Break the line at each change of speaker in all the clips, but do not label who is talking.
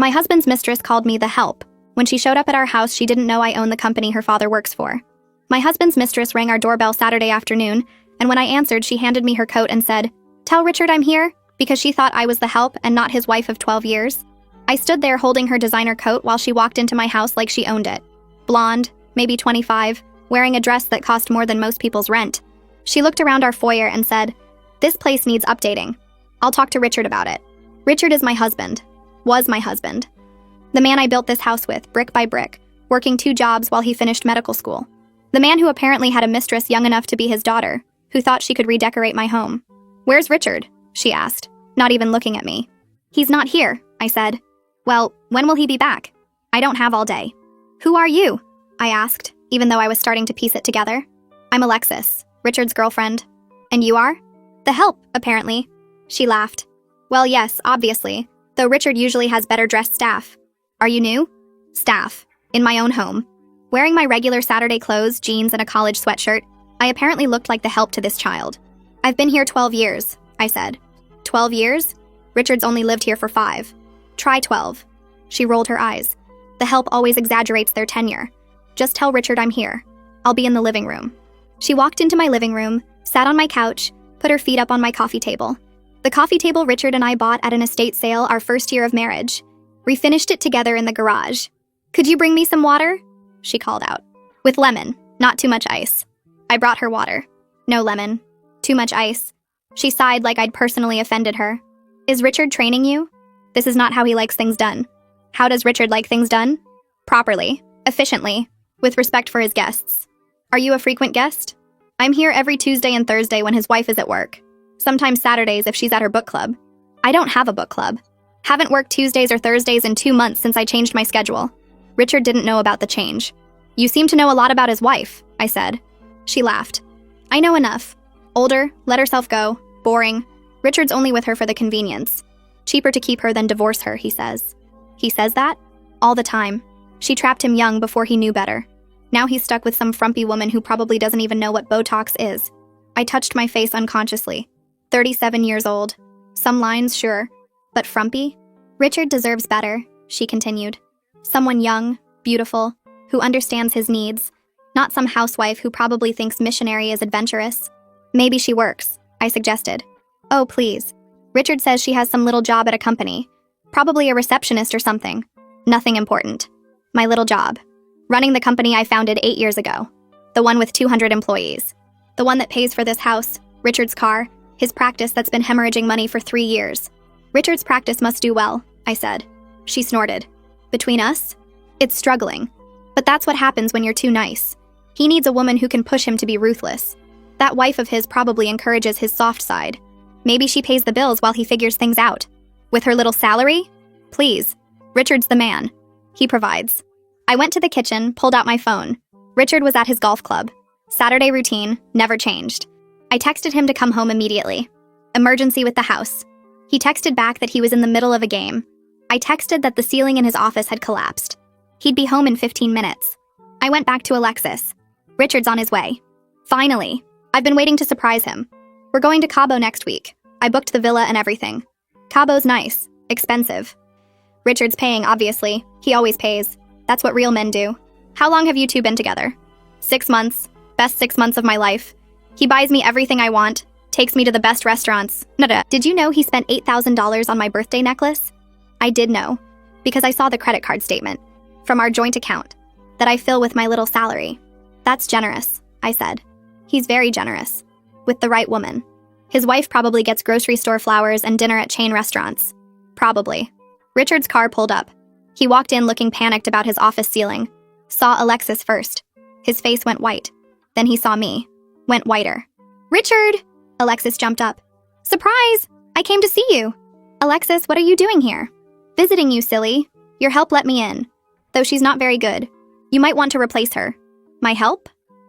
My husband's mistress called me the help. When she showed up at our house, she didn't know I own the company her father works for. My husband's mistress rang our doorbell Saturday afternoon, and when I answered, she handed me her coat and said, "Tell Richard I'm here," because she thought I was the help and not his wife of 12 years. I stood there holding her designer coat while she walked into my house like she owned it. Blonde, maybe 25, wearing a dress that cost more than most people's rent. She looked around our foyer and said, "This place needs updating. I'll talk to Richard about it." Richard is my husband. Was my husband. The man I built this house with, brick by brick, working 2 jobs while he finished medical school. The man who apparently had a mistress young enough to be his daughter, who thought she could redecorate my home. "Where's Richard?" she asked, not even looking at me. "He's not here," I said. "Well, when will he be back?" "I don't have all day." "Who are you?" I asked, even though I was starting to piece it together. "I'm Alexis, Richard's girlfriend." "And you are?" "The help, apparently." She laughed. "Well, yes, obviously, though Richard usually has better dressed staff." "Are you new?" "Staff. In my own home." Wearing my regular Saturday clothes, jeans, and a college sweatshirt, I apparently looked like the help to this child. "I've been here 12 years, I said. 12 years? Richard's only lived here for 5. Try 12. She rolled her eyes. The help always exaggerates their tenure. "Just tell Richard I'm here. I'll be in the living room." She walked into my living room, sat on my couch, put her feet up on my coffee table. The coffee table Richard and I bought at an estate sale our first year of marriage. We finished it together in the garage. "Could you bring me some water?" she called out. "With lemon, not too much ice." I brought her water. "No lemon. Too much ice." She sighed like I'd personally offended her. "Is Richard training you?" "This is not how he likes things done." "How does Richard like things done?" "Properly, efficiently, with respect for his guests." "Are you a frequent guest?" "I'm here every Tuesday and Thursday when his wife is at work. Sometimes Saturdays if she's at her book club." "I don't have a book club. Haven't worked Tuesdays or Thursdays in 2 months since I changed my schedule." Richard didn't know about the change. "You seem to know a lot about his wife," I said. She laughed. "I know enough. Older, let herself go, boring. Richard's only with her for the convenience. Cheaper to keep her than divorce her, he says." "He says that?" "All the time. She trapped him young before he knew better. Now he's stuck with some frumpy woman who probably doesn't even know what Botox is." I touched my face unconsciously. 37 years old. Some lines, sure. But frumpy? "Richard deserves better," she continued. "Someone young, beautiful, who understands his needs, not some housewife who probably thinks missionary is adventurous." "Maybe she works," I suggested. "Oh, please. Richard says she has some little job at a company. Probably a receptionist or something. Nothing important. My little job. Running the company I founded 8 years ago. The one with 200 employees. The one that pays for this house, Richard's car, his practice that's been hemorrhaging money for 3 years. Richard's practice must do well," I said. She snorted. "Between us? It's struggling. But that's what happens when you're too nice. He needs a woman who can push him to be ruthless. That wife of his probably encourages his soft side. Maybe she pays the bills while he figures things out. With her little salary? Please. Richard's the man. He provides." I went to the kitchen, pulled out my phone. Richard was at his golf club. Saturday routine, never changed. I texted him to come home immediately. Emergency with the house. He texted back that he was in the middle of a game. I texted that the ceiling in his office had collapsed. He'd be home in 15 minutes. I went back to Alexis. "Richard's on his way." "Finally. I've been waiting to surprise him. We're going to Cabo next week. I booked the villa and everything. Cabo's nice. Expensive. Richard's paying, obviously. He always pays. That's what real men do." "How long have you two been together?" 6 months. Best 6 months of my life. He buys me everything I want. Takes me to the best restaurants. Nada. Did you know he spent $8,000 on my birthday necklace? I did know, because I saw the credit card statement, from our joint account, that I fill with my little salary. "That's generous," I said. "He's very generous. With the right woman. His wife probably gets grocery store flowers and dinner at chain restaurants. Probably." Richard's car pulled up. He walked in looking panicked about his office ceiling. Saw Alexis first. His face went white. Then he saw me. Went whiter. "Richard!" Alexis jumped up. "Surprise! I came to see you." "Alexis, what are you doing here?" "Visiting you, silly. Your help let me in. Though she's not very good. You might want to replace her." "My help?"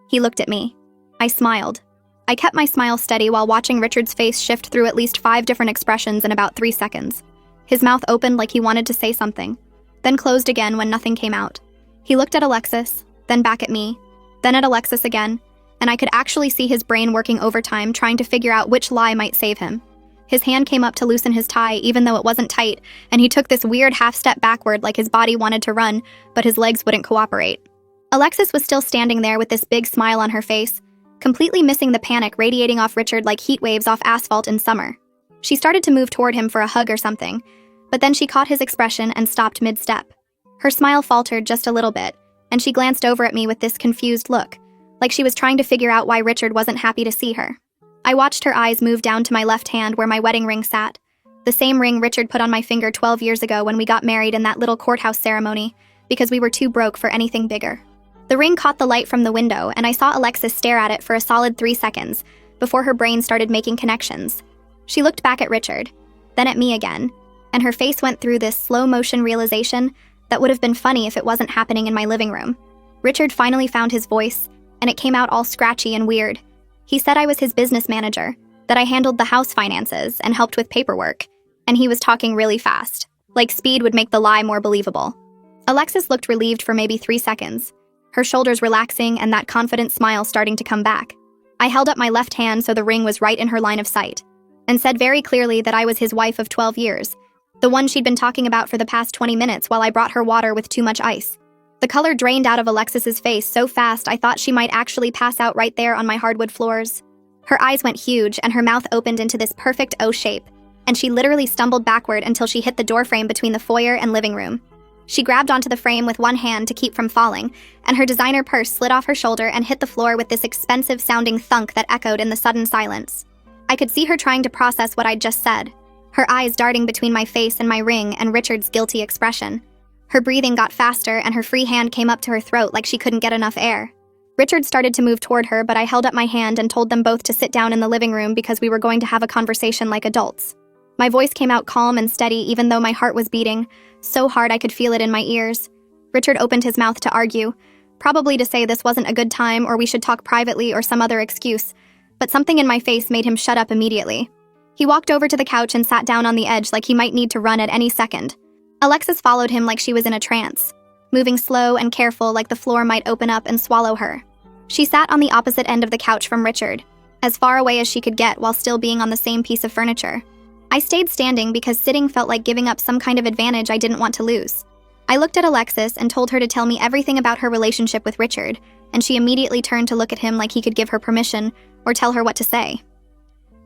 He looked at me. I smiled. I kept my smile steady while watching Richard's face shift through at least 5 different expressions in about 3 seconds. His mouth opened like he wanted to say something, then closed again when nothing came out. He looked at Alexis, then back at me, then at Alexis again, and I could actually see his brain working overtime trying to figure out which lie might save him. His hand came up to loosen his tie, even though it wasn't tight, and he took this weird half-step backward like his body wanted to run, but his legs wouldn't cooperate. Alexis was still standing there with this big smile on her face, completely missing the panic radiating off Richard like heat waves off asphalt in summer. She started to move toward him for a hug or something, but then she caught his expression and stopped mid-step. Her smile faltered just a little bit, and she glanced over at me with this confused look, like she was trying to figure out why Richard wasn't happy to see her. I watched her eyes move down to my left hand where my wedding ring sat, the same ring Richard put on my finger 12 years ago when we got married in that little courthouse ceremony, because we were too broke for anything bigger. The ring caught the light from the window, and I saw Alexis stare at it for a solid 3 seconds, before her brain started making connections. She looked back at Richard, then at me again, and her face went through this slow-motion realization that would have been funny if it wasn't happening in my living room. Richard finally found his voice, and it came out all scratchy and weird. He said I was his business manager, that I handled the house finances and helped with paperwork, and he was talking really fast, like speed would make the lie more believable. Alexis looked relieved for maybe 3 seconds, her shoulders relaxing and that confident smile starting to come back. I held up my left hand so the ring was right in her line of sight, and said very clearly that I was his wife of 12 years, the one she'd been talking about for the past 20 minutes while I brought her water with too much ice. The color drained out of Alexis's face so fast I thought she might actually pass out right there on my hardwood floors. Her eyes went huge and her mouth opened into this perfect O shape, and she literally stumbled backward until she hit the doorframe between the foyer and living room. She grabbed onto the frame with one hand to keep from falling, and her designer purse slid off her shoulder and hit the floor with this expensive-sounding thunk that echoed in the sudden silence. I could see her trying to process what I'd just said, her eyes darting between my face and my ring and Richard's guilty expression. Her breathing got faster and her free hand came up to her throat like she couldn't get enough air. Richard started to move toward her, but I held up my hand and told them both to sit down in the living room because we were going to have a conversation like adults. My voice came out calm and steady even though my heart was beating, so hard I could feel it in my ears. Richard opened his mouth to argue, probably to say this wasn't a good time or we should talk privately or some other excuse, but something in my face made him shut up immediately. He walked over to the couch and sat down on the edge like he might need to run at any second. Alexis followed him like she was in a trance, moving slow and careful like the floor might open up and swallow her. She sat on the opposite end of the couch from Richard, as far away as she could get while still being on the same piece of furniture. I stayed standing because sitting felt like giving up some kind of advantage I didn't want to lose. I looked at Alexis and told her to tell me everything about her relationship with Richard, and she immediately turned to look at him like he could give her permission or tell her what to say.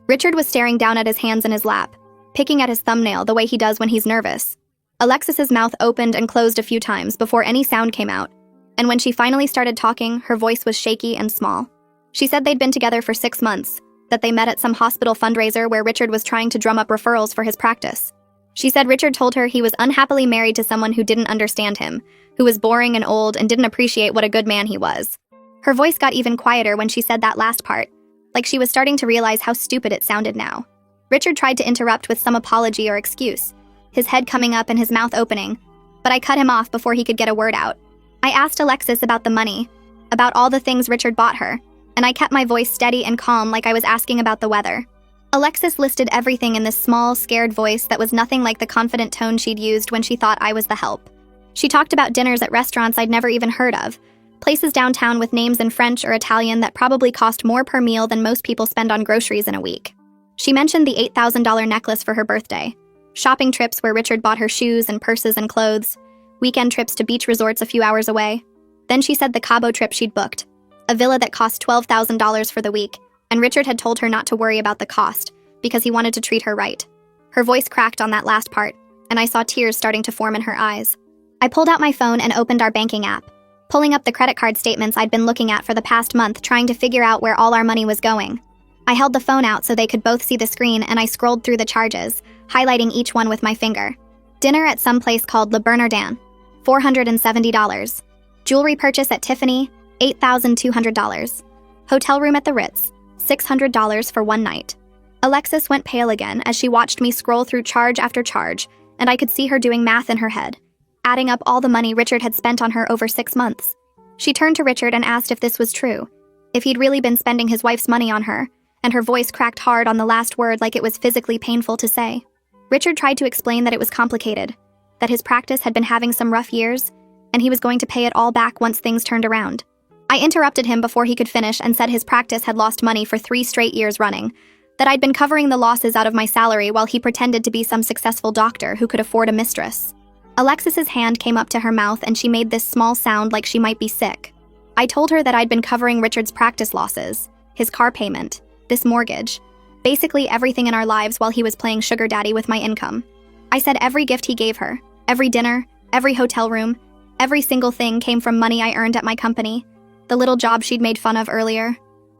Richard was staring down at his hands in his lap, picking at his thumbnail the way he does when he's nervous. Alexis's mouth opened and closed a few times before any sound came out, and when she finally started talking, her voice was shaky and small. She said they'd been together for 6 months, that they met at some hospital fundraiser where Richard was trying to drum up referrals for his practice. She said Richard told her he was unhappily married to someone who didn't understand him, who was boring and old and didn't appreciate what a good man he was. Her voice got even quieter when she said that last part, like she was starting to realize how stupid it sounded now. Richard tried to interrupt with some apology or excuse, his head coming up and his mouth opening, but I cut him off before he could get a word out. I asked Alexis about the money, about all the things Richard bought her, and I kept my voice steady and calm like I was asking about the weather. Alexis listed everything in this small, scared voice that was nothing like the confident tone she'd used when she thought I was the help. She talked about dinners at restaurants I'd never even heard of, places downtown with names in French or Italian that probably cost more per meal than most people spend on groceries in a week. She mentioned the $8,000 necklace for her birthday, shopping trips where Richard bought her shoes and purses and clothes, weekend trips to beach resorts a few hours away. Then she said the Cabo trip she'd booked, a villa that cost $12,000 for the week, and Richard had told her not to worry about the cost because he wanted to treat her right. Her voice cracked on that last part, and I saw tears starting to form in her eyes. I pulled out my phone and opened our banking app, pulling up the credit card statements I'd been looking at for the past month trying to figure out where all our money was going. I held the phone out so they could both see the screen and I scrolled through the charges, highlighting each one with my finger. Dinner at some place called Le Bernardin, $470. Jewelry purchase at Tiffany, $8,200. Hotel room at the Ritz, $600 for one night. Alexis went pale again as she watched me scroll through charge after charge, and I could see her doing math in her head, adding up all the money Richard had spent on her over 6 months. She turned to Richard and asked if this was true, if he'd really been spending his wife's money on her, and her voice cracked hard on the last word like it was physically painful to say. Richard tried to explain that it was complicated, that his practice had been having some rough years, and he was going to pay it all back once things turned around. I interrupted him before he could finish and said his practice had lost money for 3 straight years running, That I'd been covering the losses out of my salary while he pretended to be some successful doctor who could afford a mistress. Alexis's hand came up to her mouth and she made this small sound like she might be sick. I told her that I'd been covering Richard's practice losses, his car payment, this mortgage, basically everything in our lives while he was playing sugar daddy with my income. I said every gift he gave her, every dinner, every hotel room, every single thing came from money I earned at my company, the little job she'd made fun of earlier.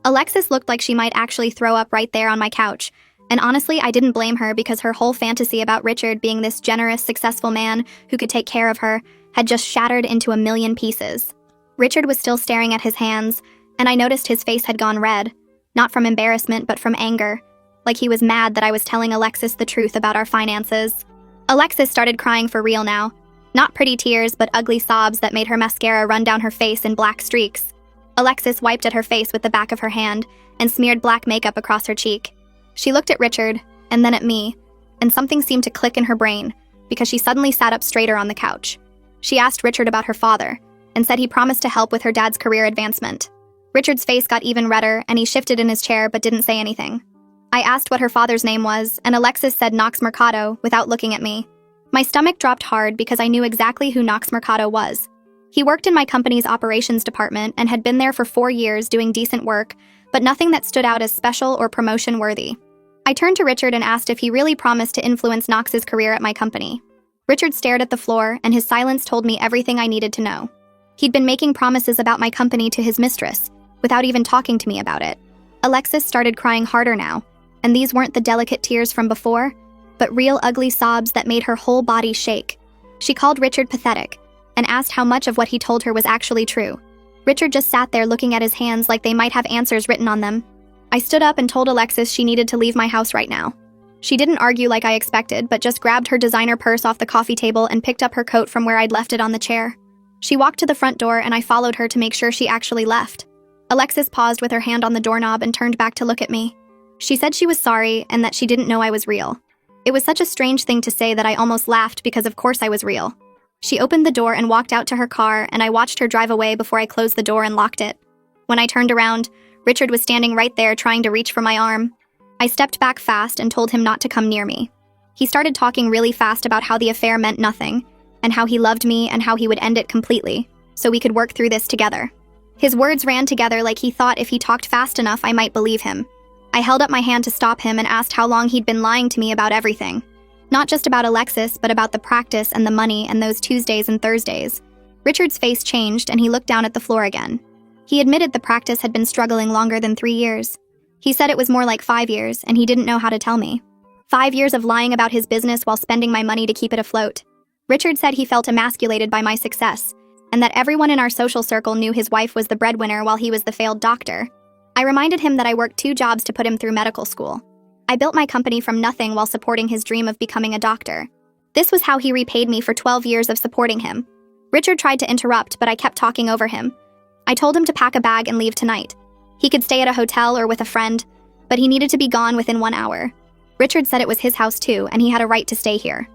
Alexis looked like she might actually throw up right there on my couch, and honestly, I didn't blame her because her whole fantasy about Richard being this generous, successful man who could take care of her had just shattered into a million pieces. Richard was still staring at his hands, and I noticed his face had gone red, not from embarrassment but from anger, like he was mad that I was telling Alexis the truth about our finances. Alexis started crying for real now, not pretty tears but ugly sobs that made her mascara run down her face in black streaks. Alexis wiped at her face with the back of her hand and smeared black makeup across her cheek. She looked at Richard, and then at me, and something seemed to click in her brain because she suddenly sat up straighter on the couch. She asked Richard about her father and said he promised to help with her dad's career advancement. Richard's face got even redder and he shifted in his chair but didn't say anything. I asked what her father's name was, and Alexis said Knox Mercado without looking at me. My stomach dropped hard because I knew exactly who Knox Mercado was. He worked in my company's operations department and had been there for 4 years doing decent work, but nothing that stood out as special or promotion-worthy. I turned to Richard and asked if he really promised to influence Knox's career at my company. Richard stared at the floor, and his silence told me everything I needed to know. He'd been making promises about my company to his mistress, without even talking to me about it. Alexis started crying harder now, and these weren't the delicate tears from before, but real ugly sobs that made her whole body shake. She called Richard pathetic, and asked how much of what he told her was actually true. Richard just sat there looking at his hands like they might have answers written on them. I stood up and told Alexis she needed to leave my house right now. She didn't argue like I expected, but just grabbed her designer purse off the coffee table and picked up her coat from where I'd left it on the chair. She walked to the front door and I followed her to make sure she actually left. Alexis paused with her hand on the doorknob and turned back to look at me. She said she was sorry and that she didn't know I was real. It was such a strange thing to say that I almost laughed because of course I was real. She opened the door and walked out to her car, and I watched her drive away before I closed the door and locked it. When I turned around, Richard was standing right there trying to reach for my arm. I stepped back fast and told him not to come near me. He started talking really fast about how the affair meant nothing, and how he loved me and how he would end it completely, so we could work through this together. His words ran together like he thought if he talked fast enough I might believe him. I held up my hand to stop him and asked how long he'd been lying to me about everything. Not just about Alexis, but about the practice and the money and those Tuesdays and Thursdays. Richard's face changed and he looked down at the floor again. He admitted the practice had been struggling longer than 3 years. He said it was more like 5 years, and he didn't know how to tell me. 5 years of lying about his business while spending my money to keep it afloat. Richard said he felt emasculated by my success, and that everyone in our social circle knew his wife was the breadwinner while he was the failed doctor. I reminded him that I worked 2 jobs to put him through medical school. I built my company from nothing while supporting his dream of becoming a doctor. This was how he repaid me for 12 years of supporting him. Richard tried to interrupt, but I kept talking over him. I told him to pack a bag and leave tonight. He could stay at a hotel or with a friend, but he needed to be gone within 1 hour. Richard said it was his house too, and he had a right to stay here.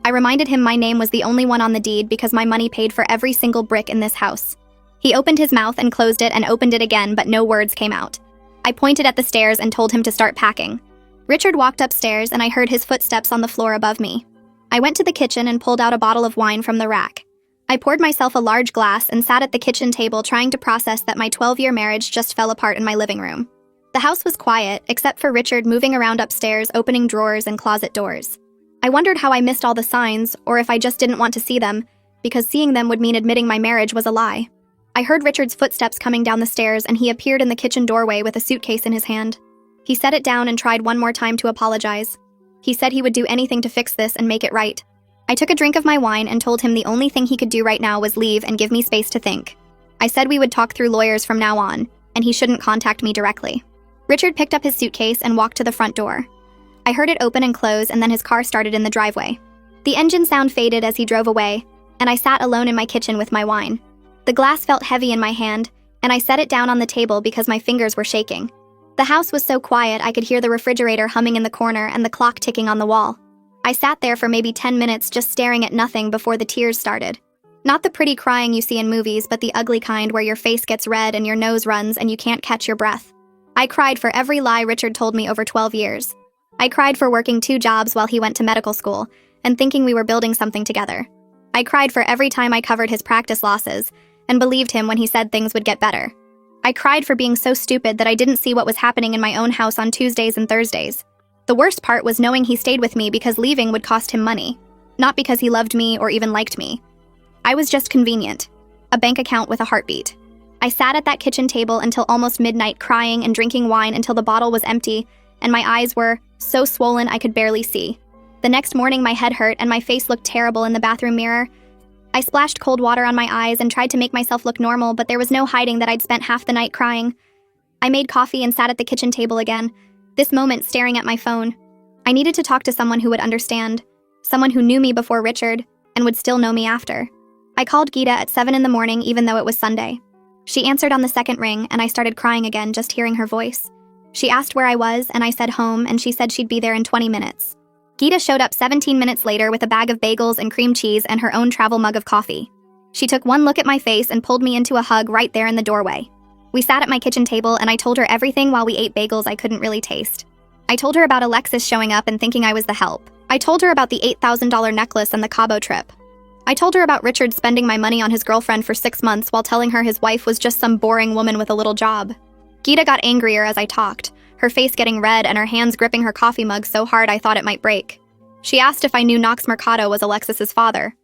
I reminded him my name was the only one on the deed because my money paid for every single brick in this house. He opened his mouth and closed it and opened it again, but no words came out. I pointed at the stairs and told him to start packing. Richard walked upstairs and I heard his footsteps on the floor above me. I went to the kitchen and pulled out a bottle of wine from the rack. I poured myself a large glass and sat at the kitchen table trying to process that my 12-year marriage just fell apart in my living room. The house was quiet, except for Richard moving around upstairs, opening drawers and closet doors. I wondered how I missed all the signs, or if I just didn't want to see them, because seeing them would mean admitting my marriage was a lie. I heard Richard's footsteps coming down the stairs and he appeared in the kitchen doorway with a suitcase in his hand. He set it down and tried one more time to apologize. He said he would do anything to fix this and make it right. I took a drink of my wine and told him the only thing he could do right now was leave and give me space to think. I said we would talk through lawyers from now on, and he shouldn't contact me directly. Richard picked up his suitcase and walked to the front door. I heard it open and close, and then his car started in the driveway. The engine sound faded as he drove away, and I sat alone in my kitchen with my wine. The glass felt heavy in my hand, and I set it down on the table because my fingers were shaking. The house was so quiet I could hear the refrigerator humming in the corner and the clock ticking on the wall. I sat there for maybe 10 minutes just staring at nothing before the tears started. Not the pretty crying you see in movies, but the ugly kind where your face gets red and your nose runs and you can't catch your breath. I cried for every lie Richard told me over 12 years. I cried for working 2 jobs while he went to medical school and thinking we were building something together. I cried for every time I covered his practice losses and believed him when he said things would get better. I cried for being so stupid that I didn't see what was happening in my own house on Tuesdays and Thursdays. The worst part was knowing he stayed with me because leaving would cost him money, not because he loved me or even liked me. I was just convenient, a bank account with a heartbeat. I sat at that kitchen table until almost midnight crying and drinking wine until the bottle was empty and my eyes were so swollen I could barely see. The next morning my head hurt and my face looked terrible in the bathroom mirror. I splashed cold water on my eyes and tried to make myself look normal, but there was no hiding that I'd spent half the night crying. I made coffee and sat at the kitchen table again, this moment staring at my phone. I needed to talk to someone who would understand, someone who knew me before Richard and would still know me after. I called Geeta at 7 in the morning even though it was Sunday. She answered on the second ring and I started crying again just hearing her voice. She asked where I was and I said home and she said she'd be there in 20 minutes. Geeta showed up 17 minutes later with a bag of bagels and cream cheese and her own travel mug of coffee. She took one look at my face and pulled me into a hug right there in the doorway. We sat at my kitchen table and I told her everything while we ate bagels I couldn't really taste. I told her about Alexis showing up and thinking I was the help. I told her about the $8,000 necklace and the Cabo trip. I told her about Richard spending my money on his girlfriend for 6 months while telling her his wife was just some boring woman with a little job. Geeta got angrier as I talked, her face getting red and her hands gripping her coffee mug so hard I thought it might break. She asked if I knew Knox Mercado was Alexis's father.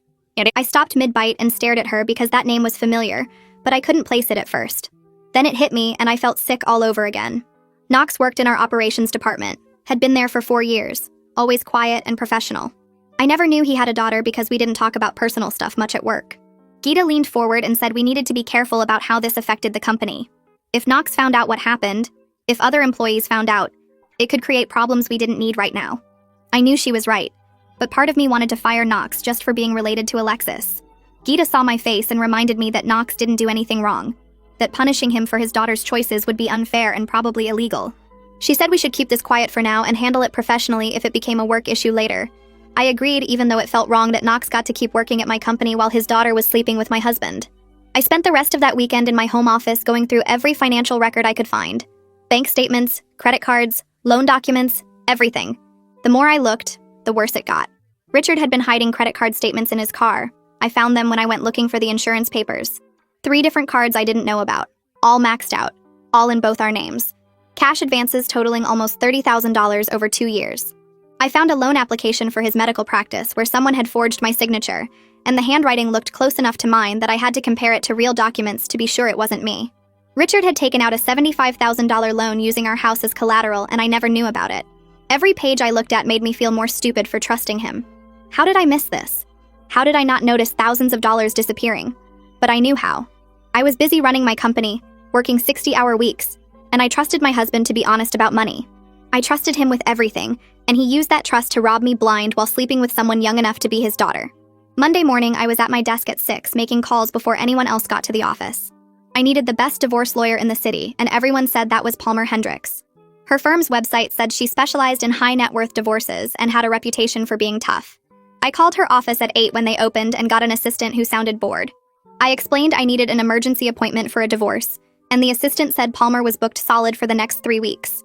I stopped mid-bite and stared at her because that name was familiar, but I couldn't place it at first. Then it hit me and I felt sick all over again. Knox worked in our operations department, had been there for 4 years, always quiet and professional. I never knew he had a daughter because we didn't talk about personal stuff much at work. Geeta leaned forward and said we needed to be careful about how this affected the company. If Knox found out what happened, if other employees found out, it could create problems we didn't need right now. I knew she was right, but part of me wanted to fire Knox just for being related to Alexis. Geeta saw my face and reminded me that Knox didn't do anything wrong, that punishing him for his daughter's choices would be unfair and probably illegal. She said we should keep this quiet for now and handle it professionally if it became a work issue later. I agreed even though it felt wrong that Knox got to keep working at my company while his daughter was sleeping with my husband. I spent the rest of that weekend in my home office going through every financial record I could find. Bank statements, credit cards, loan documents, everything. The more I looked, the worse it got. Richard had been hiding credit card statements in his car. I found them when I went looking for the insurance papers. 3 different cards I didn't know about, all maxed out, all in both our names. Cash advances totaling almost $30,000 over 2 years. I found a loan application for his medical practice where someone had forged my signature, and the handwriting looked close enough to mine that I had to compare it to real documents to be sure it wasn't me. Richard had taken out a $75,000 loan using our house as collateral, and I never knew about it. Every page I looked at made me feel more stupid for trusting him. How did I miss this? How did I not notice thousands of dollars disappearing? But I knew how. I was busy running my company, working 60-hour weeks, and I trusted my husband to be honest about money. I trusted him with everything, and he used that trust to rob me blind while sleeping with someone young enough to be his daughter. Monday morning, I was at my desk at 6 making calls before anyone else got to the office. I needed the best divorce lawyer in the city, and everyone said that was Palmer Hendricks. Her firm's website said she specialized in high net worth divorces and had a reputation for being tough. I called her office at 8 when they opened and got an assistant who sounded bored. I explained I needed an emergency appointment for a divorce, and the assistant said Palmer was booked solid for the next 3 weeks.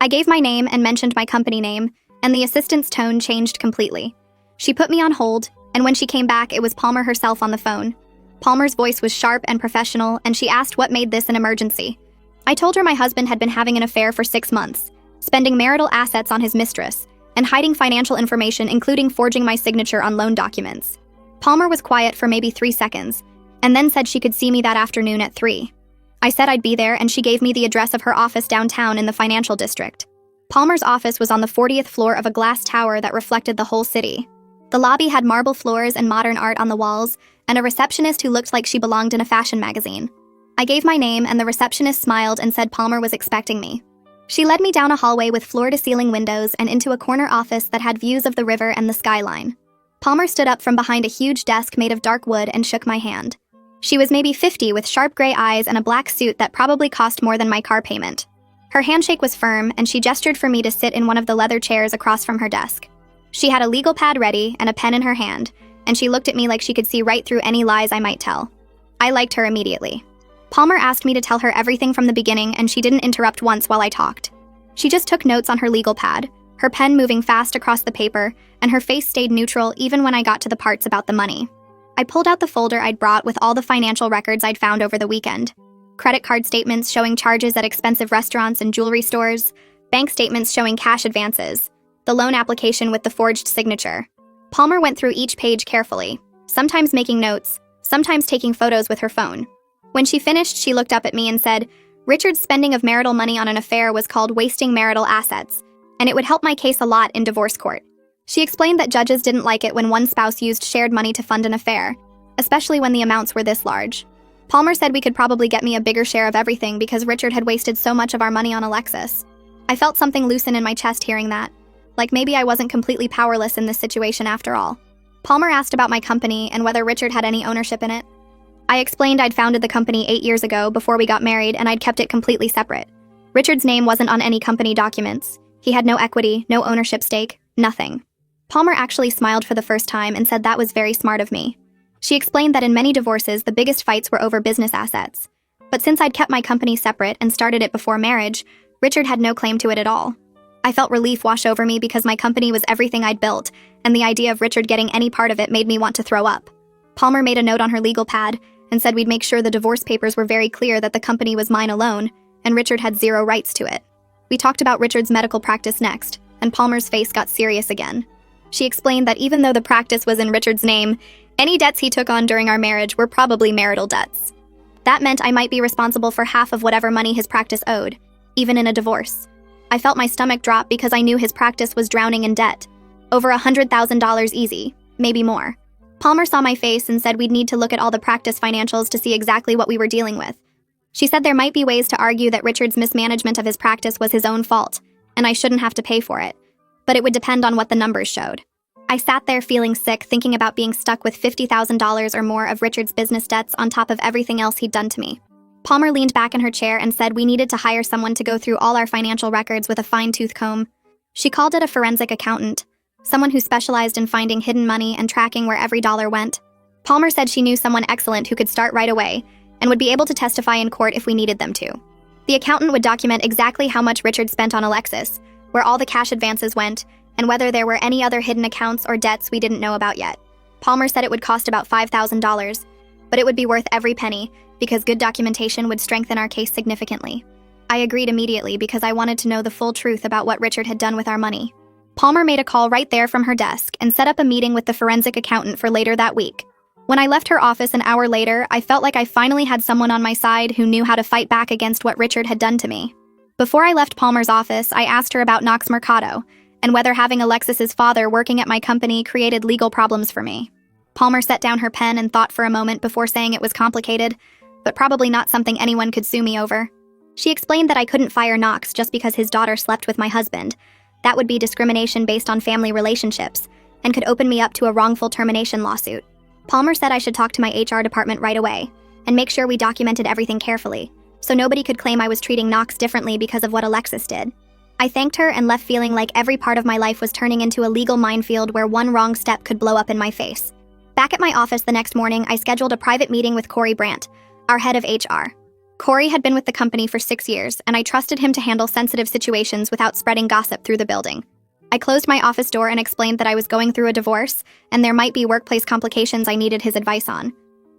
I gave my name and mentioned my company name, and the assistant's tone changed completely. She put me on hold, and when she came back, it was Palmer herself on the phone. Palmer's voice was sharp and professional, and she asked what made this an emergency. I told her my husband had been having an affair for 6 months, spending marital assets on his mistress, and hiding financial information including forging my signature on loan documents. Palmer was quiet for maybe 3 seconds, and then said she could see me that afternoon at 3. I said I'd be there, and she gave me the address of her office downtown in the financial district. Palmer's office was on the 40th floor of a glass tower that reflected the whole city. The lobby had marble floors and modern art on the walls, and a receptionist who looked like she belonged in a fashion magazine. I gave my name, and the receptionist smiled and said Palmer was expecting me. She led me down a hallway with floor-to-ceiling windows and into a corner office that had views of the river and the skyline. Palmer stood up from behind a huge desk made of dark wood and shook my hand. She was maybe 50 with sharp gray eyes and a black suit that probably cost more than my car payment. Her handshake was firm, and she gestured for me to sit in one of the leather chairs across from her desk. She had a legal pad ready and a pen in her hand, and she looked at me like she could see right through any lies I might tell. I liked her immediately. Palmer asked me to tell her everything from the beginning, and she didn't interrupt once while I talked. She just took notes on her legal pad, her pen moving fast across the paper, and her face stayed neutral even when I got to the parts about the money. I pulled out the folder I'd brought with all the financial records I'd found over the weekend. Credit card statements showing charges at expensive restaurants and jewelry stores, bank statements showing cash advances, the loan application with the forged signature. Palmer went through each page carefully, sometimes making notes, sometimes taking photos with her phone. When she finished, she looked up at me and said, "Richard's spending of marital money on an affair was called wasting marital assets, and it would help my case a lot in divorce court." She explained that judges didn't like it when one spouse used shared money to fund an affair, especially when the amounts were this large. Palmer said we could probably get me a bigger share of everything because Richard had wasted so much of our money on Alexis. I felt something loosen in my chest hearing that. Like maybe I wasn't completely powerless in this situation after all. Palmer asked about my company and whether Richard had any ownership in it. I explained I'd founded the company 8 years ago before we got married, and I'd kept it completely separate. Richard's name wasn't on any company documents. He had no equity, no ownership stake, nothing. Palmer actually smiled for the first time and said that was very smart of me. She explained that in many divorces, the biggest fights were over business assets. But since I'd kept my company separate and started it before marriage, Richard had no claim to it at all. I felt relief wash over me because my company was everything I'd built, and the idea of Richard getting any part of it made me want to throw up. Palmer made a note on her legal pad and said we'd make sure the divorce papers were very clear that the company was mine alone, and Richard had zero rights to it. We talked about Richard's medical practice next, and Palmer's face got serious again. She explained that even though the practice was in Richard's name, any debts he took on during our marriage were probably marital debts. That meant I might be responsible for half of whatever money his practice owed, even in a divorce. I felt my stomach drop because I knew his practice was drowning in debt. Over $100,000 easy, maybe more. Palmer saw my face and said we'd need to look at all the practice financials to see exactly what we were dealing with. She said there might be ways to argue that Richard's mismanagement of his practice was his own fault, and I shouldn't have to pay for it, but it would depend on what the numbers showed. I sat there feeling sick, thinking about being stuck with $50,000 or more of Richard's business debts on top of everything else he'd done to me. Palmer leaned back in her chair and said we needed to hire someone to go through all our financial records with a fine-tooth comb. She called it a forensic accountant, someone who specialized in finding hidden money and tracking where every dollar went. Palmer said she knew someone excellent who could start right away and would be able to testify in court if we needed them to. The accountant would document exactly how much Richard spent on Alexis, where all the cash advances went, and whether there were any other hidden accounts or debts we didn't know about yet. Palmer said it would cost about $5,000, but it would be worth every penny because good documentation would strengthen our case significantly. I agreed immediately because I wanted to know the full truth about what Richard had done with our money. Palmer made a call right there from her desk and set up a meeting with the forensic accountant for later that week. When I left her office an hour later, I felt like I finally had someone on my side who knew how to fight back against what Richard had done to me. Before I left Palmer's office, I asked her about Knox Mercado and whether having Alexis's father working at my company created legal problems for me. Palmer set down her pen and thought for a moment before saying it was complicated, but probably not something anyone could sue me over. She explained that I couldn't fire Knox just because his daughter slept with my husband. That would be discrimination based on family relationships and could open me up to a wrongful termination lawsuit. Palmer said I should talk to my HR department right away and make sure we documented everything carefully, so nobody could claim I was treating Knox differently because of what Alexis did. I thanked her and left feeling like every part of my life was turning into a legal minefield where one wrong step could blow up in my face. Back at my office the next morning, I scheduled a private meeting with Corey Brandt, our head of HR. Corey had been with the company for 6 years, and I trusted him to handle sensitive situations without spreading gossip through the building. I closed my office door and explained that I was going through a divorce, and there might be workplace complications I needed his advice on.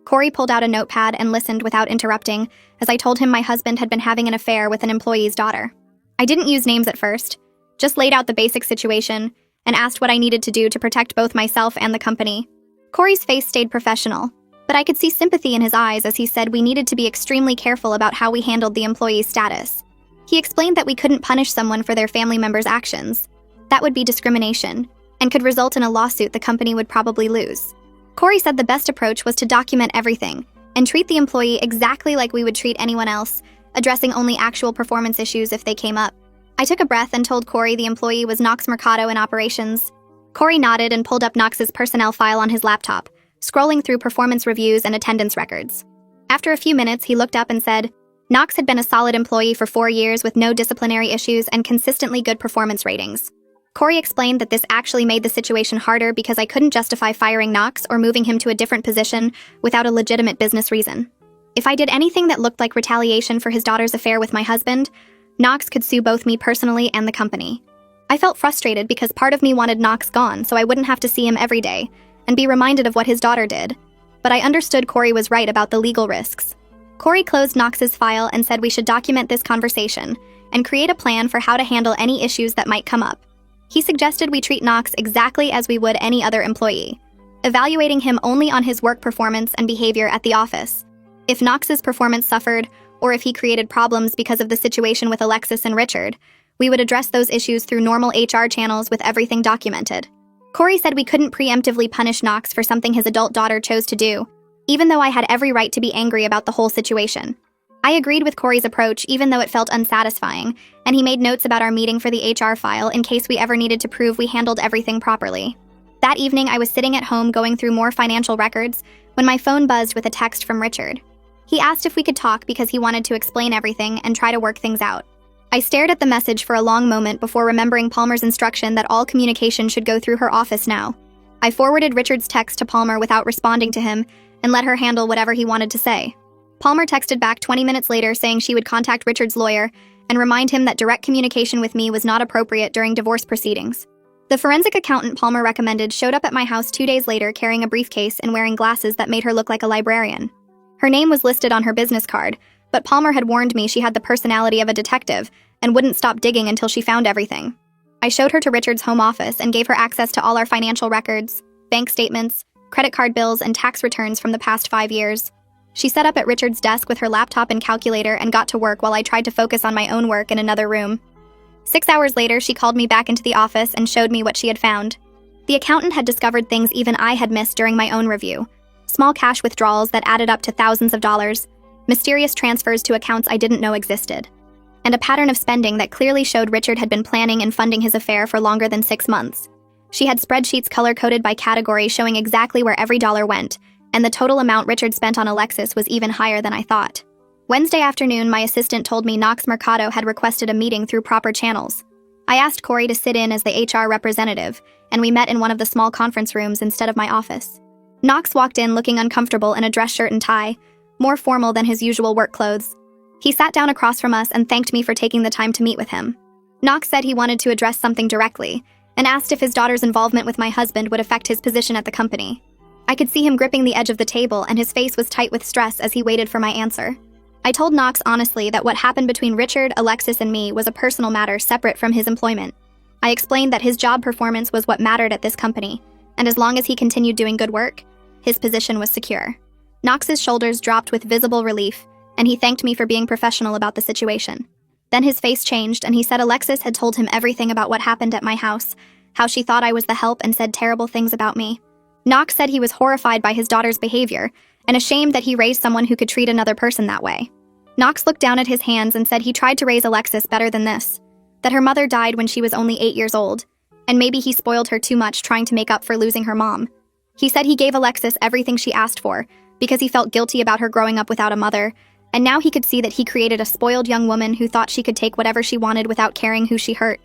Corey pulled out a notepad and listened without interrupting, as I told him my husband had been having an affair with an employee's daughter. I didn't use names at first, just laid out the basic situation, and asked what I needed to do to protect both myself and the company. Corey's face stayed professional, but I could see sympathy in his eyes as he said we needed to be extremely careful about how we handled the employee's status. He explained that we couldn't punish someone for their family member's actions. That would be discrimination, and could result in a lawsuit the company would probably lose. Corey said the best approach was to document everything and treat the employee exactly like we would treat anyone else, addressing only actual performance issues if they came up. I took a breath and told Corey the employee was Knox Mercado in operations. Corey nodded and pulled up Knox's personnel file on his laptop, scrolling through performance reviews and attendance records. After a few minutes, he looked up and said, Knox had been a solid employee for 4 years with no disciplinary issues and consistently good performance ratings. Corey explained that this actually made the situation harder because I couldn't justify firing Knox or moving him to a different position without a legitimate business reason. If I did anything that looked like retaliation for his daughter's affair with my husband, Knox could sue both me personally and the company. I felt frustrated because part of me wanted Knox gone so I wouldn't have to see him every day and be reminded of what his daughter did. But I understood Corey was right about the legal risks. Corey closed Knox's file and said we should document this conversation and create a plan for how to handle any issues that might come up. He suggested we treat Knox exactly as we would any other employee, evaluating him only on his work performance and behavior at the office. If Knox's performance suffered, or if he created problems because of the situation with Alexis and Richard, we would address those issues through normal HR channels with everything documented. Corey said we couldn't preemptively punish Knox for something his adult daughter chose to do, even though I had every right to be angry about the whole situation. I agreed with Corey's approach even though it felt unsatisfying, and he made notes about our meeting for the HR file in case we ever needed to prove we handled everything properly. That evening, I was sitting at home going through more financial records when my phone buzzed with a text from Richard. He asked if we could talk because he wanted to explain everything and try to work things out. I stared at the message for a long moment before remembering Palmer's instruction that all communication should go through her office now. I forwarded Richard's text to Palmer without responding to him and let her handle whatever he wanted to say. Palmer texted back 20 minutes later saying she would contact Richard's lawyer and remind him that direct communication with me was not appropriate during divorce proceedings. The forensic accountant Palmer recommended showed up at my house 2 days later carrying a briefcase and wearing glasses that made her look like a librarian. Her name was listed on her business card, but Palmer had warned me she had the personality of a detective and wouldn't stop digging until she found everything. I showed her to Richard's home office and gave her access to all our financial records, bank statements, credit card bills, and tax returns from the past 5 years. She sat up at Richard's desk with her laptop and calculator and got to work while I tried to focus on my own work in another room. 6 hours later, she called me back into the office and showed me what she had found. The accountant had discovered things even I had missed during my own review. Small cash withdrawals that added up to thousands of dollars, mysterious transfers to accounts I didn't know existed, and a pattern of spending that clearly showed Richard had been planning and funding his affair for longer than 6 months. She had spreadsheets color-coded by category showing exactly where every dollar went, and the total amount Richard spent on Alexis was even higher than I thought. Wednesday afternoon, my assistant told me Knox Mercado had requested a meeting through proper channels. I asked Corey to sit in as the HR representative, and we met in one of the small conference rooms instead of my office. Knox walked in looking uncomfortable in a dress shirt and tie, more formal than his usual work clothes. He sat down across from us and thanked me for taking the time to meet with him. Knox said he wanted to address something directly, and asked if his daughter's involvement with my husband would affect his position at the company. I could see him gripping the edge of the table, and his face was tight with stress as he waited for my answer. I told Knox honestly that what happened between Richard, Alexis, and me was a personal matter separate from his employment. I explained that his job performance was what mattered at this company, and as long as he continued doing good work, his position was secure. Knox's shoulders dropped with visible relief, and he thanked me for being professional about the situation. Then his face changed, and he said Alexis had told him everything about what happened at my house, how she thought I was the help and said terrible things about me. Knox said he was horrified by his daughter's behavior and ashamed that he raised someone who could treat another person that way. Knox looked down at his hands and said he tried to raise Alexis better than this, that her mother died when she was only 8 years old, and maybe he spoiled her too much trying to make up for losing her mom. He said he gave Alexis everything she asked for because he felt guilty about her growing up without a mother, and now he could see that he created a spoiled young woman who thought she could take whatever she wanted without caring who she hurt.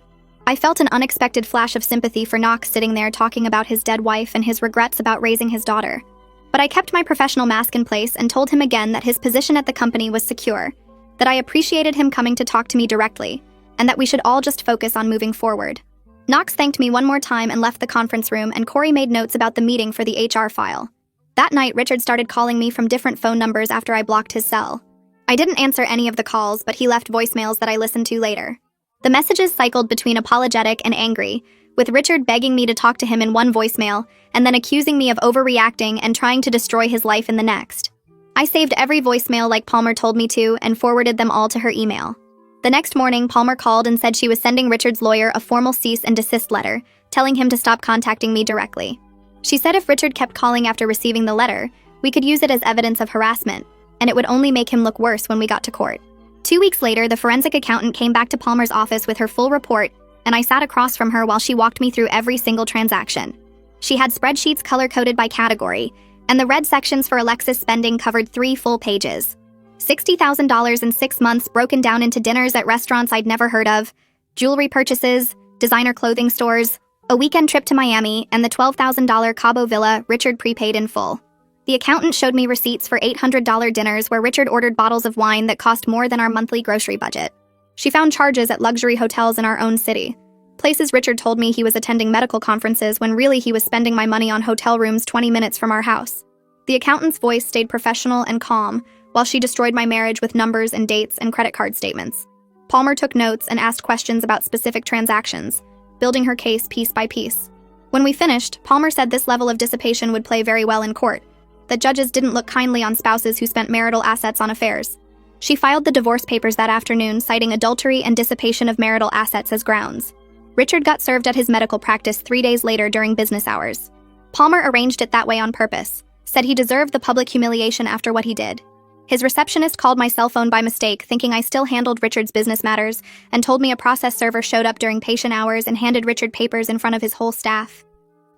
I felt an unexpected flash of sympathy for Knox sitting there talking about his dead wife and his regrets about raising his daughter. But I kept my professional mask in place and told him again that his position at the company was secure, that I appreciated him coming to talk to me directly, and that we should all just focus on moving forward. Knox thanked me one more time and left the conference room, and Corey made notes about the meeting for the HR file. That night, Richard started calling me from different phone numbers after I blocked his cell. I didn't answer any of the calls, but he left voicemails that I listened to later. The messages cycled between apologetic and angry, with Richard begging me to talk to him in one voicemail and then accusing me of overreacting and trying to destroy his life in the next. I saved every voicemail like Palmer told me to and forwarded them all to her email. The next morning, Palmer called and said she was sending Richard's lawyer a formal cease and desist letter, telling him to stop contacting me directly. She said if Richard kept calling after receiving the letter, we could use it as evidence of harassment, and it would only make him look worse when we got to court. 2 weeks later, the forensic accountant came back to Palmer's office with her full report, and I sat across from her while she walked me through every single transaction. She had spreadsheets color-coded by category, and the red sections for Alexis spending covered 3 full pages. $60,000 in 6 months broken down into dinners at restaurants I'd never heard of, jewelry purchases, designer clothing stores, a weekend trip to Miami, and the $12,000 Cabo villa Richard prepaid in full. The accountant showed me receipts for $800 dinners where Richard ordered bottles of wine that cost more than our monthly grocery budget. She found charges at luxury hotels in our own city. Places Richard told me he was attending medical conferences when really he was spending my money on hotel rooms 20 minutes from our house. The accountant's voice stayed professional and calm, while she destroyed my marriage with numbers and dates and credit card statements. Palmer took notes and asked questions about specific transactions, building her case piece by piece. When we finished, Palmer said this level of dissipation would play very well in court, that judges didn't look kindly on spouses who spent marital assets on affairs. She filed the divorce papers that afternoon, citing adultery and dissipation of marital assets as grounds. Richard got served at his medical practice 3 days later during business hours. Palmer arranged it that way on purpose, said he deserved the public humiliation after what he did. His receptionist called my cell phone by mistake, thinking I still handled Richard's business matters, and told me a process server showed up during patient hours and handed Richard papers in front of his whole staff.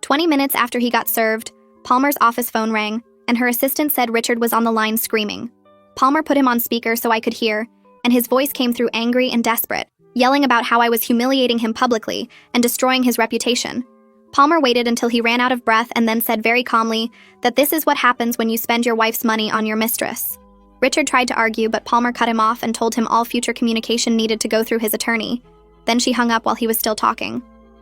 20 minutes after he got served, Palmer's office phone rang, and her assistant said Richard was on the line screaming. Palmer put him on speaker so I could hear, and his voice came through angry and desperate, yelling about how I was humiliating him publicly and destroying his reputation. Palmer waited until he ran out of breath and then said very calmly that this is what happens when you spend your wife's money on your mistress. Richard tried to argue, but Palmer cut him off and told him all future communication needed to go through his attorney. Then she hung up while he was still talking.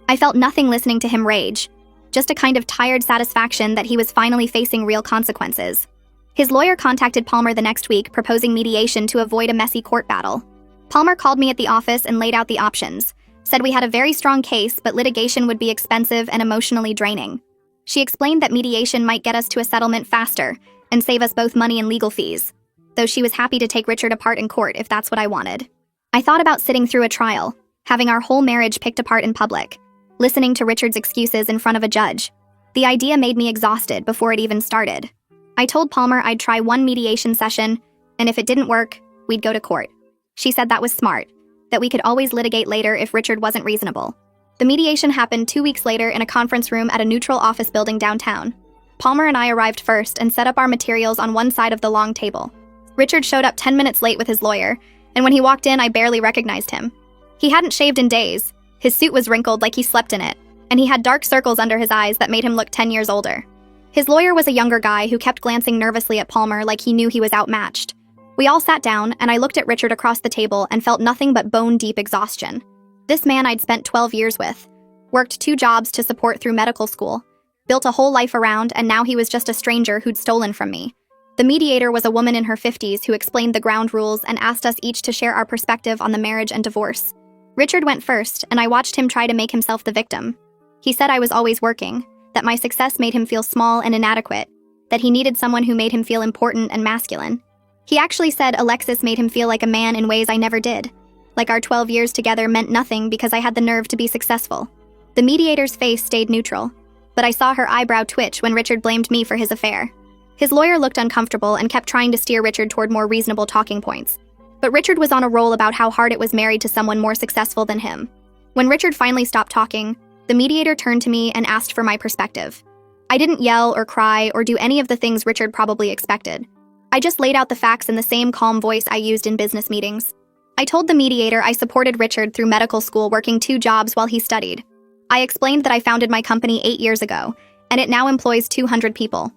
I felt nothing listening to him rage, just a kind of tired satisfaction that he was finally facing real consequences. His lawyer contacted Palmer the next week, proposing mediation to avoid a messy court battle. Palmer called me at the office and laid out the options, said we had a very strong case, but litigation would be expensive and emotionally draining. She explained that mediation might get us to a settlement faster and save us both money and legal fees, though she was happy to take Richard apart in court if that's what I wanted. I thought about sitting through a trial, having our whole marriage picked apart in public, listening to Richard's excuses in front of a judge. The idea made me exhausted before it even started. I told Palmer I'd try one mediation session, and if it didn't work, we'd go to court. She said that was smart, that we could always litigate later if Richard wasn't reasonable. The mediation happened 2 weeks later in a conference room at a neutral office building downtown. Palmer and I arrived first and set up our materials on one side of the long table. Richard showed up 10 minutes late with his lawyer, and when he walked in, I barely recognized him. He hadn't shaved in days, his suit was wrinkled like he slept in it, and he had dark circles under his eyes that made him look 10 years older. His lawyer was a younger guy who kept glancing nervously at Palmer like he knew he was outmatched. We all sat down, and I looked at Richard across the table and felt nothing but bone-deep exhaustion. This man I'd spent 12 years with, worked 2 jobs to support through medical school, built a whole life around, and now he was just a stranger who'd stolen from me. The mediator was a woman in her 50s who explained the ground rules and asked us each to share our perspective on the marriage and divorce. Richard went first, and I watched him try to make himself the victim. He said I was always working, that my success made him feel small and inadequate, that he needed someone who made him feel important and masculine. He actually said Alexis made him feel like a man in ways I never did, like our 12 years together meant nothing because I had the nerve to be successful. The mediator's face stayed neutral, but I saw her eyebrow twitch when Richard blamed me for his affair. His lawyer looked uncomfortable and kept trying to steer Richard toward more reasonable talking points. But Richard was on a roll about how hard it was married to someone more successful than him. When Richard finally stopped talking, the mediator turned to me and asked for my perspective. I didn't yell or cry or do any of the things Richard probably expected. I just laid out the facts in the same calm voice I used in business meetings. I told the mediator I supported Richard through medical school, working 2 jobs while he studied. I explained that I founded my company 8 years ago, and it now employs 200 people.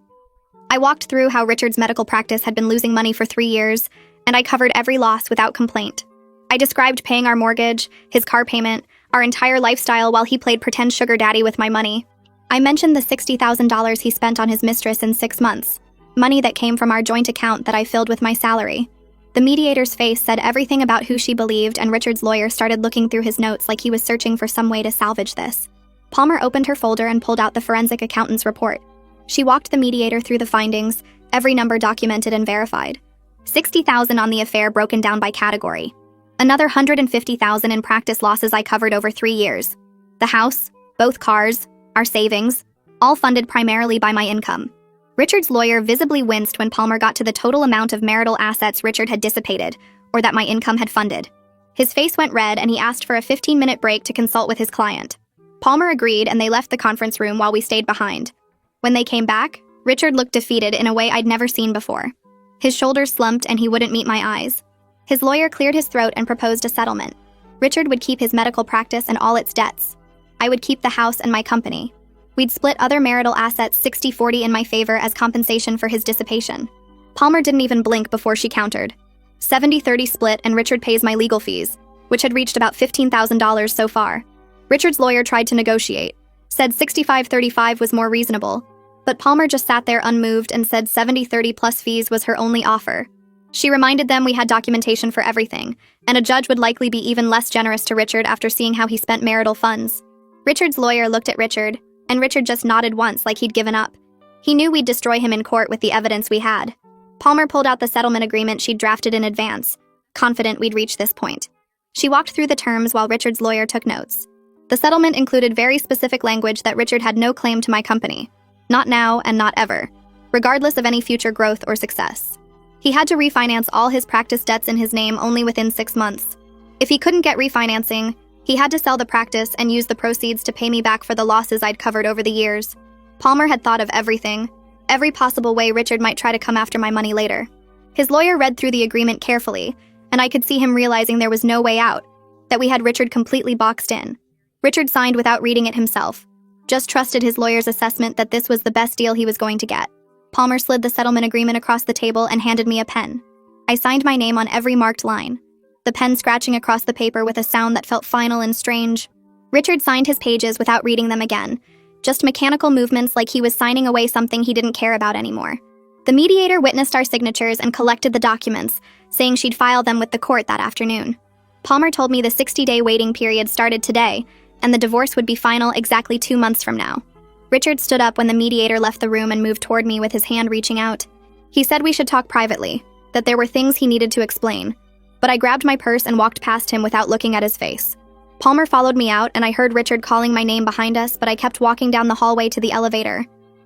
I walked through how Richard's medical practice had been losing money for 3 years, and I covered every loss without complaint. I described paying our mortgage, his car payment, our entire lifestyle while he played pretend sugar daddy with my money. I mentioned the $60,000 he spent on his mistress in 6 months, money that came from our joint account that I filled with my salary. The mediator's face said everything about who she believed, and Richard's lawyer started looking through his notes like he was searching for some way to salvage this. Palmer opened her folder and pulled out the forensic accountant's report. She walked the mediator through the findings, every number documented and verified. $60,000 on the affair broken down by category. Another $150,000 in practice losses I covered over 3 years. The house, both cars, our savings, all funded primarily by my income. Richard's lawyer visibly winced when Palmer got to the total amount of marital assets Richard had dissipated, or that my income had funded. His face went red and he asked for a 15-minute break to consult with his client. Palmer agreed and they left the conference room while we stayed behind. When they came back, Richard looked defeated in a way I'd never seen before. His shoulders slumped and he wouldn't meet my eyes. His lawyer cleared his throat and proposed a settlement. Richard would keep his medical practice and all its debts. I would keep the house and my company. We'd split other marital assets 60-40 in my favor as compensation for his dissipation. Palmer didn't even blink before she countered. 70-30 split, and Richard pays my legal fees, which had reached about $15,000 so far. Richard's lawyer tried to negotiate, said 65-35 was more reasonable, but Palmer just sat there unmoved and said 70-30 plus fees was her only offer. She reminded them we had documentation for everything, and a judge would likely be even less generous to Richard after seeing how he spent marital funds. Richard's lawyer looked at Richard, and Richard just nodded once like he'd given up. He knew we'd destroy him in court with the evidence we had. Palmer pulled out the settlement agreement she'd drafted in advance, confident we'd reach this point. She walked through the terms while Richard's lawyer took notes. The settlement included very specific language that Richard had no claim to my company. Not now and not ever, regardless of any future growth or success. He had to refinance all his practice debts in his name only within 6 months. If he couldn't get refinancing, he had to sell the practice and use the proceeds to pay me back for the losses I'd covered over the years. Palmer had thought of everything, every possible way Richard might try to come after my money later. His lawyer read through the agreement carefully, and I could see him realizing there was no way out, that we had Richard completely boxed in. Richard signed without reading it himself, just trusted his lawyer's assessment that this was the best deal he was going to get. Palmer slid the settlement agreement across the table and handed me a pen. I signed my name on every marked line, the pen scratching across the paper with a sound that felt final and strange. Richard signed his pages without reading them again, just mechanical movements like he was signing away something he didn't care about anymore. The mediator witnessed our signatures and collected the documents, saying she'd file them with the court that afternoon. Palmer told me the 60-day waiting period started today, and the divorce would be final exactly 2 months from now. Richard stood up when the mediator left the room and moved toward me with his hand reaching out. He said we should talk privately, that there were things he needed to explain, but I grabbed my purse and walked past him without looking at his face. Palmer followed me out, and I heard Richard calling my name behind us, but I kept walking down the hallway to the elevator.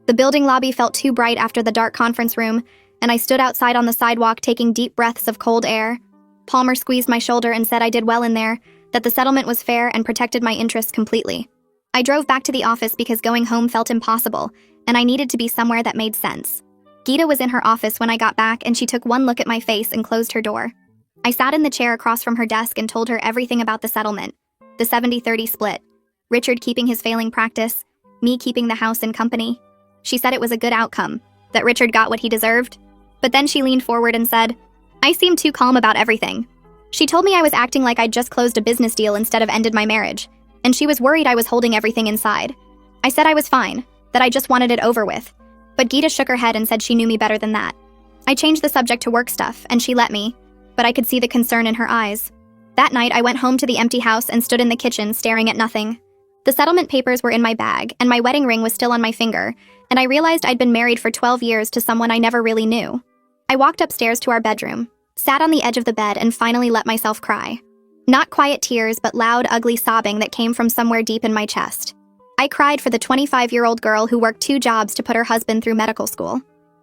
The building lobby felt too bright after the dark conference room, and I stood outside on the sidewalk taking deep breaths of cold air. Palmer squeezed my shoulder and said I did well in there, that the settlement was fair and protected my interests completely. I drove back to the office because going home felt impossible, and I needed to be somewhere that made sense. Gita was in her office when I got back, and she took one look at my face and closed her door. I sat in the chair across from her desk and told her everything about the settlement, the 70-30 split, Richard keeping his failing practice, me keeping the house and company. She said it was a good outcome, that Richard got what he deserved. But then she leaned forward and said, I seemed too calm about everything. She told me I was acting like I'd just closed a business deal instead of ended my marriage, and she was worried I was holding everything inside. I said I was fine, that I just wanted it over with. But Gita shook her head and said she knew me better than that. I changed the subject to work stuff, and she let me, but I could see the concern in her eyes. That night, I went home to the empty house and stood in the kitchen staring at nothing. The settlement papers were in my bag, and my wedding ring was still on my finger, and I realized I'd been married for 12 years to someone I never really knew. I walked upstairs to our bedroom, sat on the edge of the bed, and finally let myself cry. Not quiet tears, but loud, ugly sobbing that came from somewhere deep in my chest. I cried for the 25-year-old girl who worked 2 jobs to put her husband through medical school.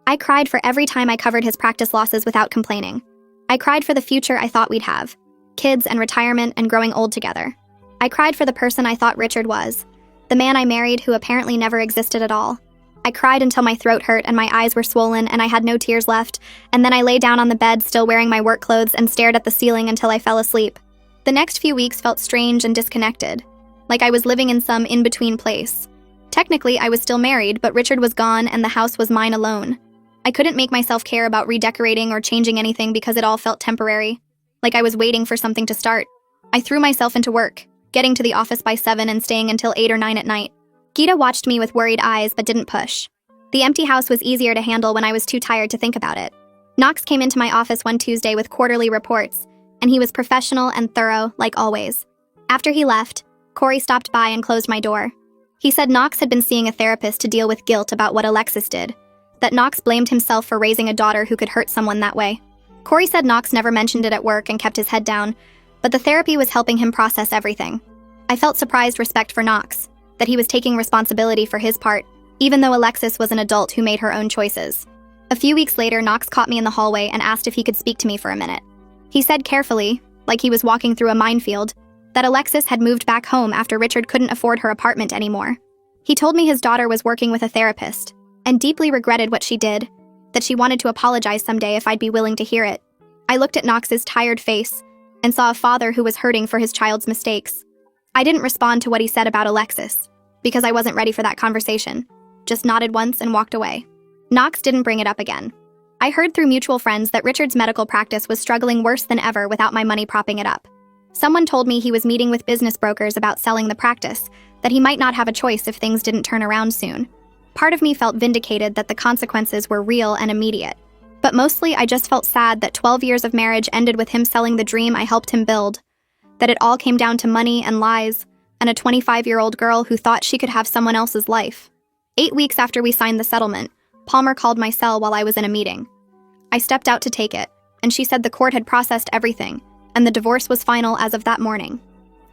I cried for every time I covered his practice losses without complaining. I cried for the future I thought we'd have, kids and retirement and growing old together. I cried for the person I thought Richard was, the man I married who apparently never existed at all. I cried until my throat hurt and my eyes were swollen and I had no tears left, and then I lay down on the bed still wearing my work clothes and stared at the ceiling until I fell asleep. The next few weeks felt strange and disconnected, like I was living in some in-between place. Technically, I was still married, but Richard was gone and the house was mine alone. I couldn't make myself care about redecorating or changing anything because it all felt temporary, like I was waiting for something to start. I threw myself into work, getting to the office by 7 and staying until 8 or 9 at night. Gita watched me with worried eyes but didn't push. The empty house was easier to handle when I was too tired to think about it. Knox came into my office one Tuesday with quarterly reports, and he was professional and thorough, like always. After he left, Corey stopped by and closed my door. He said Knox had been seeing a therapist to deal with guilt about what Alexis did, that Knox blamed himself for raising a daughter who could hurt someone that way. Corey said Knox never mentioned it at work and kept his head down, but the therapy was helping him process everything. I felt surprised respect for Knox, that he was taking responsibility for his part, even though Alexis was an adult who made her own choices. A few weeks later, Knox caught me in the hallway and asked if he could speak to me for a minute. He said carefully, like he was walking through a minefield, that Alexis had moved back home after Richard couldn't afford her apartment anymore. He told me his daughter was working with a therapist, and deeply regretted what she did, that she wanted to apologize someday if I'd be willing to hear it. I looked at Knox's tired face and saw a father who was hurting for his child's mistakes. I didn't respond to what he said about Alexis. because I wasn't ready for that conversation. Just nodded once and walked away. Knox didn't bring it up again. I heard through mutual friends that Richard's medical practice was struggling worse than ever without my money propping it up. Someone told me he was meeting with business brokers about selling the practice, that he might not have a choice if things didn't turn around soon. Part of me felt vindicated that the consequences were real and immediate. But mostly, I just felt sad that 12 years of marriage ended with him selling the dream I helped him build. That it all came down to money and lies, and a 25-year-old girl who thought she could have someone else's life. 8 weeks after we signed the settlement, Palmer called my cell while I was in a meeting. I stepped out to take it, and she said the court had processed everything, and the divorce was final as of that morning.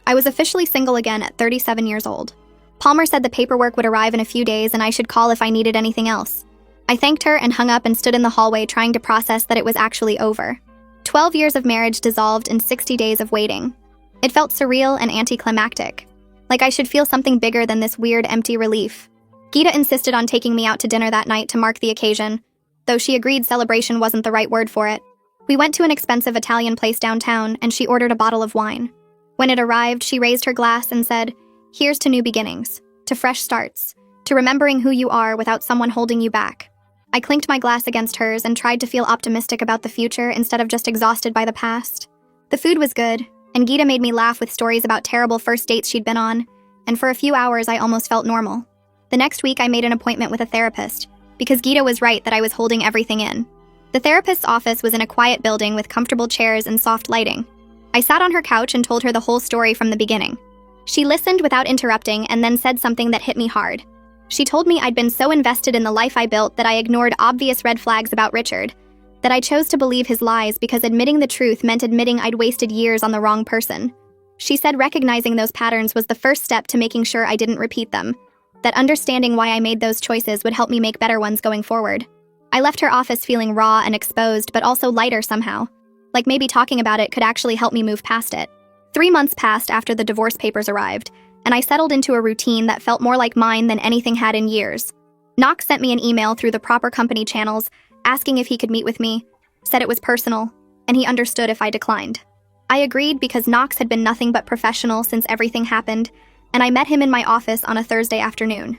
I was officially single again at 37 years old. Palmer said the paperwork would arrive in a few days and I should call if I needed anything else. I thanked her and hung up and stood in the hallway trying to process that it was actually over. 12 years of marriage dissolved in 60 days of waiting. It felt surreal and anticlimactic, like I should feel something bigger than this weird, empty relief. Geeta insisted on taking me out to dinner that night to mark the occasion, though she agreed celebration wasn't the right word for it. We went to an expensive Italian place downtown, and she ordered a bottle of wine. When it arrived, she raised her glass and said, "Here's to new beginnings, to fresh starts, to remembering who you are without someone holding you back." I clinked my glass against hers and tried to feel optimistic about the future instead of just exhausted by the past. The food was good, and Geeta made me laugh with stories about terrible first dates she'd been on, and for a few hours I almost felt normal. The next week I made an appointment with a therapist, because Geeta was right that I was holding everything in. The therapist's office was in a quiet building with comfortable chairs and soft lighting. I sat on her couch and told her the whole story from the beginning. She listened without interrupting and then said something that hit me hard. She told me I'd been so invested in the life I built that I ignored obvious red flags about Richard, that I chose to believe his lies because admitting the truth meant admitting I'd wasted years on the wrong person. She said recognizing those patterns was the first step to making sure I didn't repeat them, that understanding why I made those choices would help me make better ones going forward. I left her office feeling raw and exposed, but also lighter somehow. Like maybe talking about it could actually help me move past it. 3 months passed after the divorce papers arrived, and I settled into a routine that felt more like mine than anything had in years. Knox sent me an email through the proper company channels, asking if he could meet with me, said it was personal, and he understood if I declined. I agreed because Knox had been nothing but professional since everything happened, and I met him in my office on a Thursday afternoon.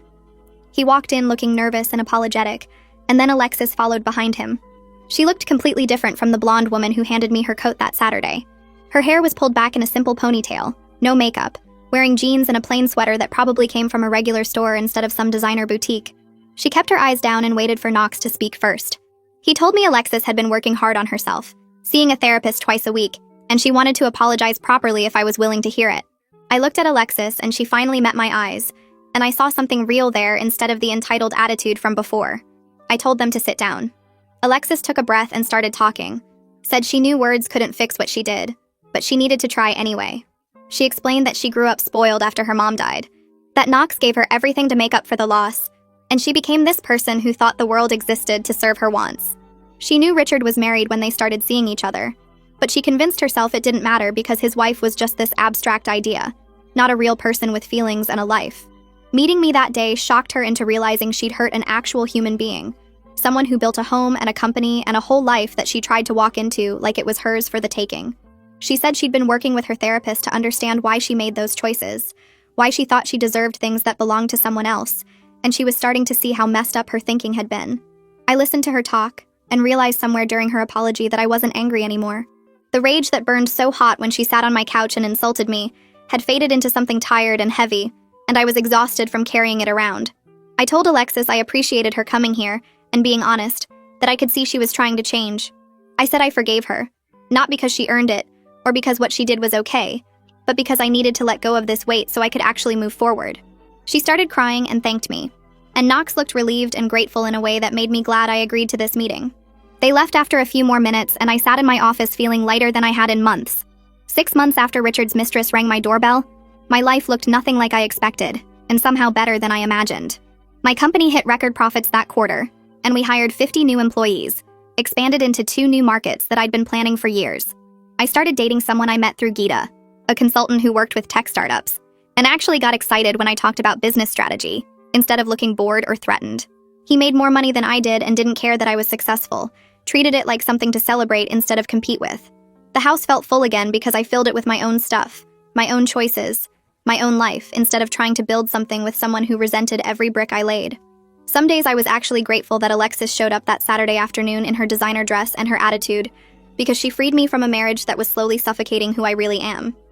He walked in looking nervous and apologetic, and then Alexis followed behind him. She looked completely different from the blonde woman who handed me her coat that Saturday. Her hair was pulled back in a simple ponytail, no makeup, wearing jeans and a plain sweater that probably came from a regular store instead of some designer boutique. She kept her eyes down and waited for Knox to speak first. He told me Alexis had been working hard on herself, seeing a therapist twice a week, and she wanted to apologize properly if I was willing to hear it. I looked at Alexis and she finally met my eyes, and I saw something real there instead of the entitled attitude from before. I told them to sit down. Alexis took a breath and started talking, said she knew words couldn't fix what she did, but she needed to try anyway. She explained that she grew up spoiled after her mom died, that Knox gave her everything to make up for the loss, and she became this person who thought the world existed to serve her wants. She knew Richard was married when they started seeing each other, but she convinced herself it didn't matter because his wife was just this abstract idea, not a real person with feelings and a life. Meeting me that day shocked her into realizing she'd hurt an actual human being, someone who built a home and a company and a whole life that she tried to walk into like it was hers for the taking. She said she'd been working with her therapist to understand why she made those choices, why she thought she deserved things that belonged to someone else, and she was starting to see how messed up her thinking had been. I listened to her talk and realized somewhere during her apology that I wasn't angry anymore. The rage that burned so hot when she sat on my couch and insulted me had faded into something tired and heavy, and I was exhausted from carrying it around. I told Alexis I appreciated her coming here and being honest, that I could see she was trying to change. I said I forgave her, not because she earned it, or because what she did was okay, but because I needed to let go of this weight so I could actually move forward. She started crying and thanked me, and Knox looked relieved and grateful in a way that made me glad I agreed to this meeting. They left after a few more minutes, and I sat in my office feeling lighter than I had in months. 6 months after Richard's mistress rang my doorbell, my life looked nothing like I expected, and somehow better than I imagined. My company hit record profits that quarter, and we hired 50 new employees, expanded into 2 new markets that I'd been planning for years. I started dating someone I met through Geeta, a consultant who worked with tech startups, and actually got excited when I talked about business strategy, instead of looking bored or threatened. He made more money than I did and didn't care that I was successful, treated it like something to celebrate instead of compete with. The house felt full again because I filled it with my own stuff, my own choices, my own life, instead of trying to build something with someone who resented every brick I laid. Some days I was actually grateful that Alexis showed up that Saturday afternoon in her designer dress and her attitude, because she freed me from a marriage that was slowly suffocating who I really am.